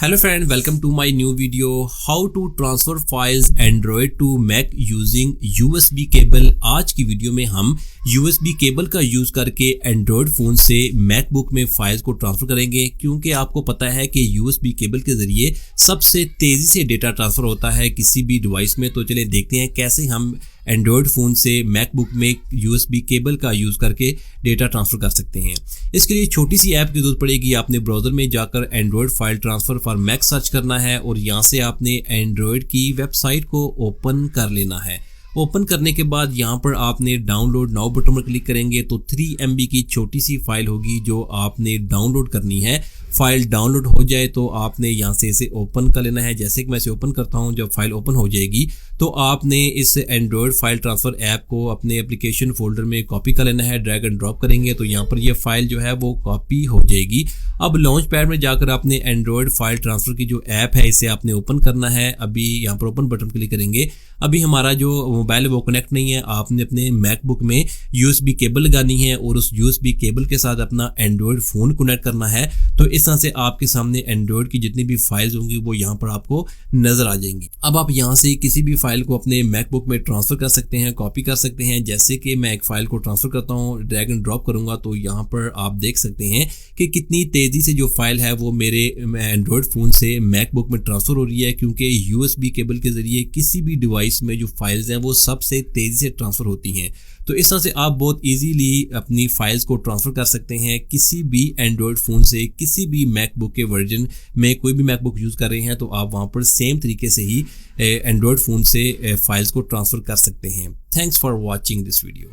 Hello friend, welcome to my new video how to transfer files Android to Mac using USB cable. आज की video में हम USB cable का use करके Android phone से MacBook में फाइल्स को ट्रांसफर करेंगे, क्योंकि आपको पता है कि USB केबल के जरिए सबसे तेजी से डेटा ट्रांसफर होता है किसी भी डिवाइस में। तो चलिए देखते हैं कैसे हम एंड्रॉयड फ़ोन से मैकबुक में USB केबल का यूज़ करके डेटा ट्रांसफ़र कर सकते हैं। इसके लिए छोटी सी ऐप की ज़रूरत पड़ेगी। आपने ब्राउज़र में जाकर Android file transfer for Mac search करना है और यहाँ से आपने एंड्रॉयड की वेबसाइट को ओपन कर लेना है। ओपन करने के बाद यहाँ पर आपने डाउनलोड नाउ बटन पर क्लिक करेंगे तो 3 MB की छोटी सी फाइल होगी जो आपने डाउनलोड करनी है। फाइल डाउनलोड हो जाए तो आपने यहाँ से इसे ओपन कर लेना है। जैसे कि मैं इसे ओपन करता हूँ, जब फाइल ओपन हो जाएगी तो आपने इस एंड्रॉयड फाइल ट्रांसफ़र ऐप को अपने एप्लीकेशन फोल्डर में कॉपी कर लेना है। ड्रैग एंड ड्रॉप करेंगे तो यहाँ पर ये फाइल जो है वो कॉपी हो जाएगी। अब लॉन्च पैड में जाकर आपने एंड्रॉयड फाइल ट्रांसफ़र की जो ऐप है इसे आपने ओपन करना है। अभी यहाँ पर ओपन बटन क्लिक करेंगे। अभी हमारा जो मोबाइल है वो कनेक्ट नहीं है। आपने अपने मैकबुक में USB केबल लगानी है और उस USB केबल के साथ अपना एंड्रॉयड फ़ोन कनेक्ट करना है। तो इस तरह से आपके सामने एंड्रॉयड की जितनी भी फाइल्स होंगी वो यहाँ पर आपको नजर आ जाएंगी। अब आप यहाँ से किसी भी फाइल को अपने मैकबुक में ट्रांसफर कर सकते हैं, कॉपी कर सकते हैं। जैसे कि मैं एक फाइल को ट्रांसफर करता हूँ, ड्रैग एंड ड्रॉप करूंगा तो यहाँ पर आप देख सकते हैं कि कितनी तेजी से जो फाइल है वो मेरे एंड्रॉयड फ़ोन से मैकबुक में ट्रांसफर हो रही है, क्योंकि USB केबल के जरिए किसी भी डिवाइस में जो फाइल्स हैं वो सबसे तेजी से ट्रांसफर होती हैं। तो इस तरह से आप बहुत इजीली अपनी फाइल्स को ट्रांसफर कर सकते हैं किसी भी एंड्रॉयड फ़ोन से किसी भी मैकबुक के वर्जन में। कोई भी मैकबुक यूज़ कर रहे हैं तो आप वहाँ पर सेम तरीके से ही एंड्रॉयड फ़ोन से फाइल्स को ट्रांसफ़र कर सकते हैं। Thanks for watching this video.